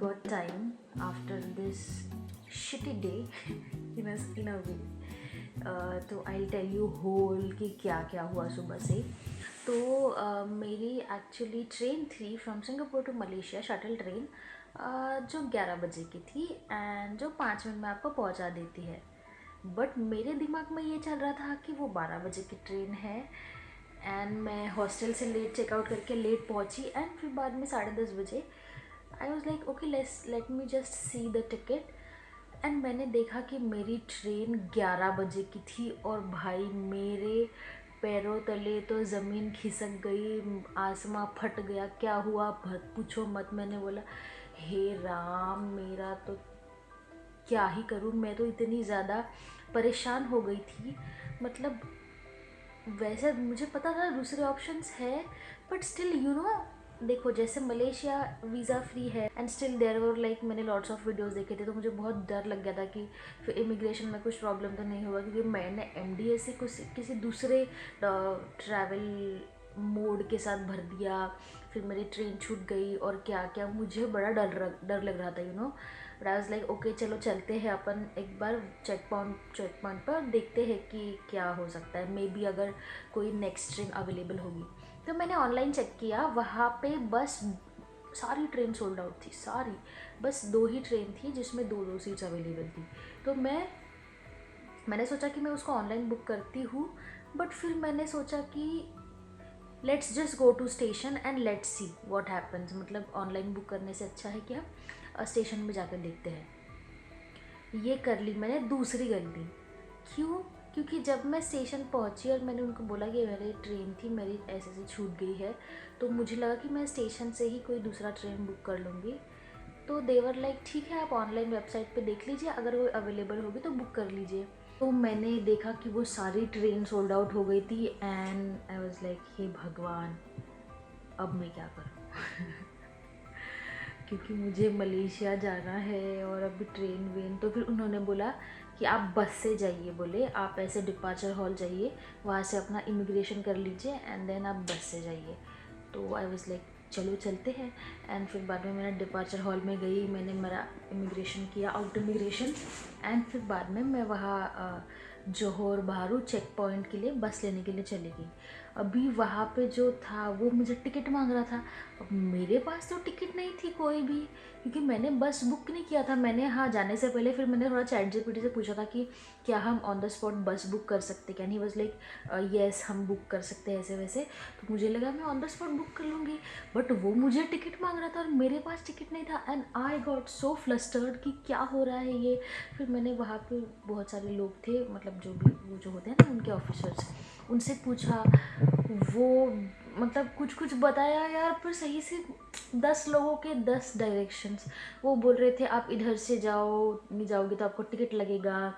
got time after this shitty day in a way. तो I tell you whole कि क्या क्या हुआ सुबह से. तो मेरी एक्चुअली ट्रेन थी from Singapore to Malaysia, shuttle train, जो 11 बजे की थी एंड जो 5 मिनट में आपको पहुंचा देती है. बट मेरे दिमाग में ये चल रहा था कि वो 12 बजे की ट्रेन है एंड मैं हॉस्टल से लेट चेकआउट करके लेट पहुंची एंड फिर बाद में 10:30 बजे I was like okay let me just see the ticket. And मैंने देखा कि मेरी ट्रेन 11 बजे की थी और भाई मेरे पैरों तले तो ज़मीन खिसक गई, आसमां फट गया. क्या हुआ पूछो मत. मैंने बोला हे राम, मेरा तो क्या ही करूँ. मैं तो इतनी ज़्यादा परेशान हो गई थी. मतलब वैसे मुझे पता था दूसरे ऑप्शंस है बट स्टिल देखो जैसे मलेशिया वीज़ा फ्री है and still there were like मैंने लॉट्स ऑफ वीडियोस देखे थे, तो मुझे बहुत डर लग गया था कि फिर इमिग्रेशन में कुछ प्रॉब्लम तो नहीं होगा, क्योंकि मैंने MDA से कुछ किसी दूसरे ट्रैवल मोड के साथ भर दिया, फिर मेरी ट्रेन छूट गई और क्या क्या. मुझे बड़ा डर लग रहा था but I was like okay चलो चलते हैं अपन एक बार चेक पॉइंट पर, देखते हैं कि क्या हो सकता है. मे बी अगर कोई नेक्स्ट ट्रेन अवेलेबल होगी. तो मैंने ऑनलाइन चेक किया, वहाँ पे बस सारी ट्रेन सोल्ड आउट थी, सारी. बस 2 ही ट्रेन थी जिसमें 2 सीट्स अवेलेबल थी. तो मैंने सोचा कि मैं उसको ऑनलाइन बुक करती हूँ, बट फिर मैंने सोचा कि let's just go to station and let's see what happens. मतलब ऑनलाइन बुक करने से अच्छा है कि हम स्टेशन में जाकर देखते हैं. ये कर ली मैंने दूसरी गलती. क्यों? क्योंकि जब मैं स्टेशन पहुंची और मैंने उनको बोला कि मेरी ट्रेन थी, मेरी ऐसे छूट गई है, तो मुझे लगा कि मैं स्टेशन से ही कोई दूसरा ट्रेन बुक कर लूँगी. तो देवर लाइक ठीक है, आप ऑनलाइन वेबसाइट पे देख लीजिए, अगर वो अवेलेबल होगी तो बुक कर लीजिए. तो मैंने देखा कि वो सारी ट्रेन सोल्ड आउट हो गई थी and I was like hey भगवान, अब मैं क्या करूँ. क्योंकि मुझे मलेशिया जाना है और अभी ट्रेन तो फिर उन्होंने बोला कि आप बस से जाइए. बोले आप ऐसे डिपार्चर हॉल जाइए, वहाँ से अपना इमिग्रेशन कर लीजिए एंड देन आप बस से जाइए. तो आई वाज लाइक चलो चलते हैं. एंड फिर बाद में मैंने डिपार्चर हॉल में गई, मैंने मेरा इमिग्रेशन किया, आउट इमिग्रेशन. एंड फिर बाद में मैं वहाँ जोहर बारू चेक पॉइंट के लिए बस लेने के लिए चली गई. अभी वहाँ पे जो था वो मुझे टिकट मांग रहा था. अब मेरे पास तो टिकट नहीं थी कोई भी, क्योंकि मैंने बस बुक नहीं किया था. मैंने जाने से पहले फिर मैंने थोड़ा ChatGPT से पूछा था कि क्या हम ऑन द स्पॉट बस बुक कर सकते. Can he was like yes हम बुक कर सकते हैं ऐसे वैसे. तो मुझे लगा मैं ऑन द स्पॉट बुक कर लूँगी, बट वो मुझे टिकट मांग रहा था और मेरे पास टिकट नहीं था. And I got so flustered कि क्या हो रहा है ये. फिर मैंने वहाँ पे बहुत सारे लोग थे, मतलब वो जो होते हैं ना उनके ऑफिसर्स, उनसे पूछा. वो मतलब कुछ बताया यार, पर सही से 10 लोगों के 10 डायरेक्शंस. वो बोल रहे थे आप इधर से जाओ, नहीं जाओगे तो आपको टिकट लगेगा,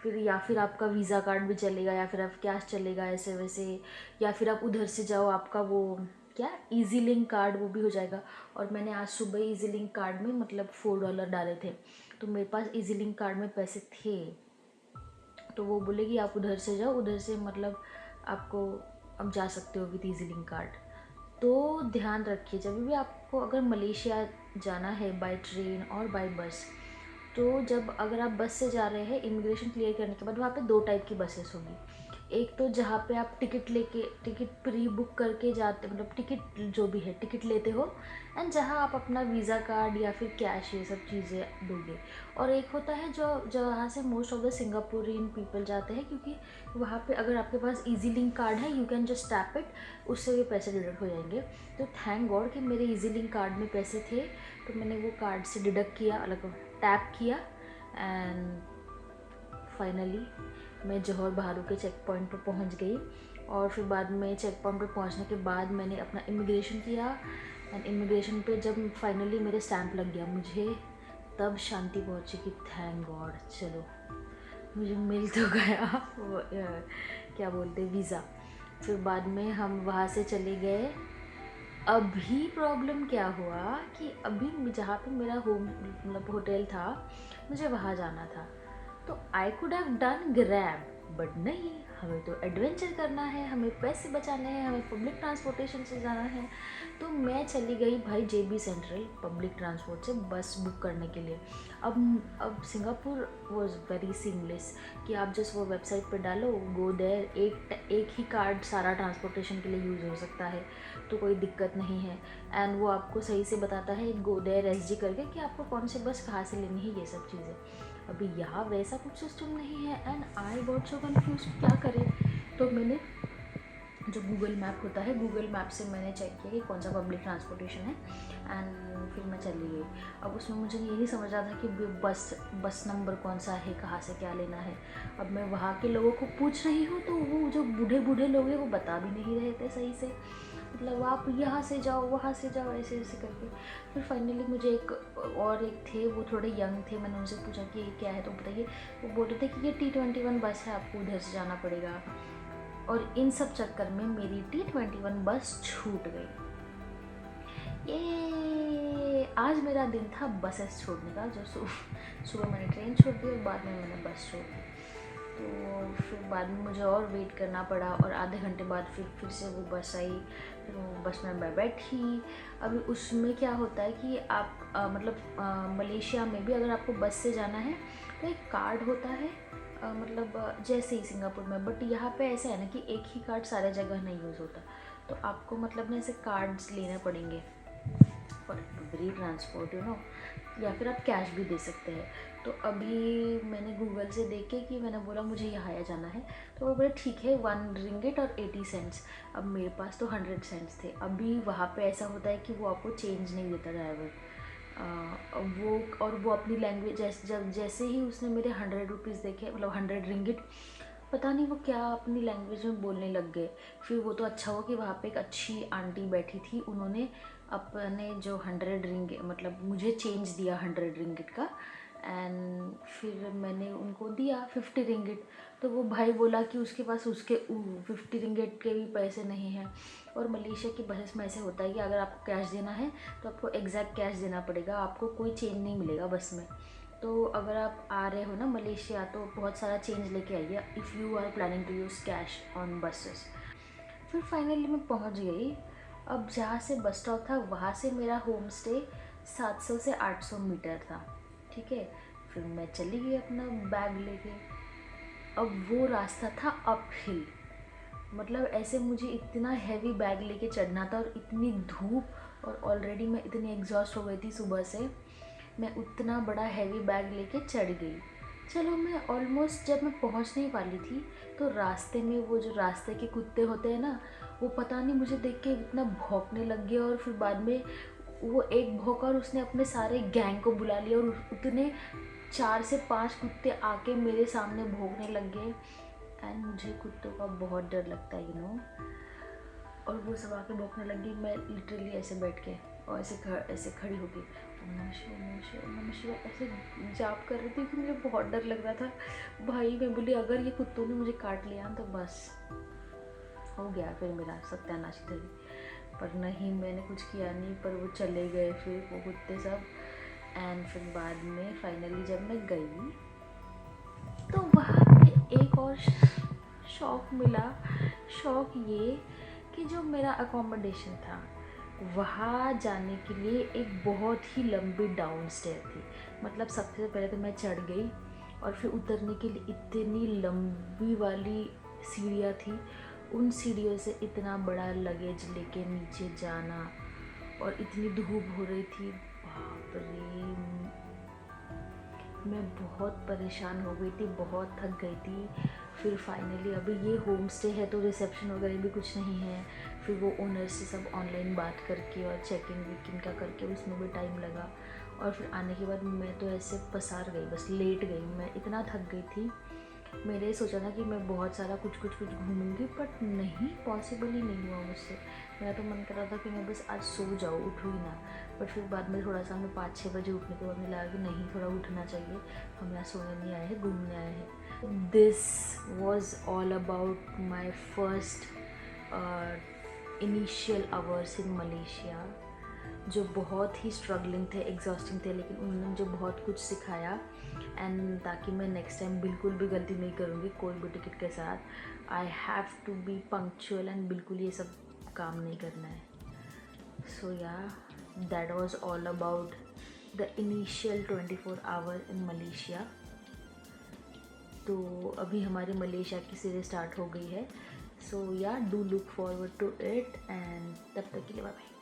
फिर या फिर आपका वीज़ा कार्ड भी चलेगा, या फिर आप कैश चलेगा ऐसे वैसे, या फिर आप उधर से जाओ आपका वो क्या इजी लिंक कार्ड वो भी हो जाएगा. और मैंने आज सुबह इजी लिंक कार्ड में मतलब $4 डाले थे, तो मेरे पास इजी लिंक कार्ड में पैसे थे. तो वो बोले कि आप उधर से जाओ, उधर से मतलब आपको अब जा सकते हो विद इजी लिंक कार्ड. तो ध्यान रखिए जब भी आपको अगर मलेशिया जाना है बाय ट्रेन और बाय बस, तो जब अगर आप बस से जा रहे हैं, इमिग्रेशन क्लियर करने के बाद वहाँ पे 2 टाइप की बसेस होगी. एक तो जहाँ पे आप टिकट प्री बुक करके जाते, मतलब टिकट जो भी है टिकट लेते हो, एंड जहाँ आप अपना वीज़ा कार्ड या फिर कैश ये सब चीज़ें दोगे. और एक होता है जो जहाँ से most of the Singaporean people जाते हैं, क्योंकि वहाँ पे अगर आपके पास इजी लिंक कार्ड है you can just tap it, उससे भी पैसे डिडक्ट हो जाएंगे. तो थैंक गॉड कि मेरे इजी लिंक कार्ड में पैसे थे, तो मैंने वो कार्ड से डिडक्ट किया, अलग टैप किया. एंड फाइनली मैं जोहर बारू के चेक पॉइंट पर पहुंच गई. और फिर बाद में चेक पॉइंट पर पहुंचने के बाद मैंने अपना इमिग्रेशन किया. एंड इमिग्रेशन पे जब फाइनली मेरे स्टैंप लग गया, मुझे तब शांति पहुंची कि थैंक गॉड चलो मुझे मिल तो गया क्या बोलते वीज़ा. फिर बाद में हम वहाँ से चले गए. अभी प्रॉब्लम क्या हुआ कि अभी जहाँ पे मेरा होम मतलब होटल था, मुझे वहाँ जाना था. तो I could have done grab, but नहीं, हमें तो एडवेंचर करना है, हमें पैसे बचाने हैं, हमें पब्लिक ट्रांसपोर्टेशन से जाना है। तो मैं चली गई भाई JB सेंट्रल पब्लिक ट्रांसपोर्ट से बस बुक करने के लिए। अब सिंगापुर वॉज वेरी सीमलेस कि आप जस्ट वो वेबसाइट पे डालो, गो देयर, एक ही कार्ड सारा ट्रांसपोर्टेशन के लिए यूज़ हो सकता है, तो कोई दिक्कत नहीं है। एंड वो आपको सही से बताता है गो देयर SG करके कि आपको कौन सी बस कहाँ से लेनी है, ये सब चीज़ें। अभी यहाँ वैसा कुछ सिस्टम नहीं है and I got so confuse, क्या करें। तो मैंने जो गूगल मैप होता है, गूगल मैप से मैंने चेक किया कि कौन सा पब्लिक ट्रांसपोर्टेशन है एंड फिर मैं चली गई। अब उसमें मुझे ये नहीं समझ रहा था कि बस नंबर कौन सा है, कहाँ से क्या लेना है। अब मैं वहाँ के लोगों को पूछ रही हूँ तो वो जो बूढ़े लोग हैं वो बता भी नहीं रहे थे सही से, मतलब आप यहाँ से जाओ, वहाँ से जाओ, ऐसे ऐसे करके। फिर फाइनली मुझे एक थे, वो थोड़े यंग थे, मैंने उनसे पूछा कि ये क्या है तो बताइए। वो बोल रहे थे कि ये T21 बस है, आपको उधर से जाना पड़ेगा। और इन सब चक्कर में मेरी T21 बस छूट गई। ये आज मेरा दिन था बसेस छोड़ने का, जो सुबह मैंने ट्रेन छोड़ दी और बाद में मैंने बस छोड़ दी। तो फिर बाद में मुझे और वेट करना पड़ा और आधे घंटे बाद फिर से वो बस आई। फिर वो बस में मैं बैठी। अभी उसमें क्या होता है कि आप मलेशिया में भी अगर आपको बस से जाना है तो एक कार्ड होता है, जैसे ही सिंगापुर में, बट यहाँ पे ऐसा है ना कि एक ही कार्ड सारे जगह नहीं यूज़ होता, तो आपको ना ऐसे कार्ड्स लेने पड़ेंगे फॉर एवरी ट्रांसपोर्ट, या फिर आप कैश भी दे सकते हैं। तो अभी मैंने गूगल से देख के कि मैंने बोला मुझे यहाँ जाना है, तो वो बोले ठीक है 1 रिंगिट और 80 सेंट्स। अब मेरे पास तो 100 सेंट्स थे। अभी वहाँ पे ऐसा होता है कि वो आपको चेंज नहीं देता ड्राइवर, वो अपनी लैंग्वेज जैसे ही उसने मेरे 100 रुपीज़ देखे, 100 रिंगिट, पता नहीं वो क्या अपनी लैंग्वेज में बोलने लग गए। फिर वो तो अच्छा हुआ कि वहाँ पे एक अच्छी आंटी बैठी थी, उन्होंने अपने जो 100 रिंगिट मुझे चेंज दिया 100 रिंगिट का, एंड फिर मैंने उनको दिया 50 रिंगिट। तो वो भाई बोला कि उसके पास उसके 50 रिंगिट के भी पैसे नहीं हैं। और मलेशिया की बसेस में ऐसे होता है कि अगर आपको कैश देना है तो आपको एग्जैक्ट कैश देना पड़ेगा, आपको कोई चेंज नहीं मिलेगा बस में। तो अगर आप आ रहे हो ना मलेशिया तो बहुत सारा चेंज लेके आइए if you are planning to use cash on buses. फिर फाइनली मैं पहुंच गई। अब जहाँ से बस स्टॉप था वहाँ से मेरा होम स्टे 700 से 800 मीटर था, ठीक है। फिर मैं चली गई अपना बैग लेके। अब वो रास्ता था अप हिल, ऐसे मुझे इतना हैवी बैग लेके चढ़ना था और इतनी धूप, और ऑलरेडी मैं इतनी एग्जॉस्ट हो गई थी सुबह से। मैं उतना बड़ा हैवी बैग लेके चढ़ गई। चलो मैं ऑलमोस्ट जब मैं पहुंचने वाली थी तो रास्ते में वो जो रास्ते के कुत्ते होते हैं ना, वो पता नहीं मुझे देख के इतना भौंकने लग गया। और फिर बाद में वो एक भौंका और उसने अपने सारे गैंग को बुला लिया और उतने 4 से 5 कुत्ते आके मेरे सामने भौंकने लग गए। एंड मुझे कुत्तों का बहुत डर लगता है और वो सब आके भौंकने लग गई। मैं लिटरली ऐसे बैठ के और ऐसे खड़ी हो गई, नमः ऐसे जाप कर रही थी कि मुझे बहुत डर लग रहा था भाई। मैं बोली अगर ये कुत्तों ने मुझे काट लिया तो बस हो गया फिर मेरा सत्यानाश इधर। पर नहीं, मैंने कुछ किया नहीं, पर वो चले गए फिर वो कुत्ते सब। एंड फिर बाद में फाइनली जब मैं गई तो वहाँ पे एक और शौक मिला। शौक ये कि जो मेरा अकोमोडेशन था वहाँ जाने के लिए एक बहुत ही लंबी डाउन स्टेयर थी। सबसे पहले तो मैं चढ़ गई और फिर उतरने के लिए इतनी लंबी वाली सीढ़ियाँ थी। उन सीढ़ियों से इतना बड़ा लगेज लेके नीचे जाना, और इतनी धूप हो रही थी, बाप रे। मैं बहुत परेशान हो गई थी, बहुत थक गई थी। फिर फाइनली अभी ये होम स्टे है तो रिसेप्शन वगैरह भी कुछ नहीं है। फिर वो ओनर से सब ऑनलाइन बात करके और चेक इन वेक इन का करके उसमें भी टाइम लगा। और फिर आने के बाद मैं तो ऐसे पसार गई, बस लेट गई। मैं इतना थक गई थी। मैंने सोचा था कि मैं बहुत सारा कुछ घूमूंगी, बट नहीं, पॉसिबल ही नहीं हुआ मुझसे। मेरा तो मन कर रहा था कि मैं बस आज सो जाऊँ, उठूँ ही ना। बट फिर बाद में थोड़ा सा मैं 5-6 बजे उठने के बाद मुझे लगा कि नहीं, थोड़ा उठना चाहिए, हम यहाँ सोने नहीं आए हैं, घूमने आए हैं। This was all about my first initial hours in Malaysia. जो बहुत ही स्ट्रगलिंग थे, एग्जॉस्टिंग थे, लेकिन उन्होंने मुझे बहुत कुछ सिखाया। एंड ताकि मैं नेक्स्ट टाइम बिल्कुल भी गलती नहीं करूँगी कोई भी टिकट के साथ। I have to be punctual and बिल्कुल ये सब काम नहीं करना है। So yeah that was all about the initial 24 hour in Malaysia. तो अभी हमारी मलेशिया की सीरीज स्टार्ट हो गई है। So yeah do look forward to it and तब तक के लिए बाय बाय।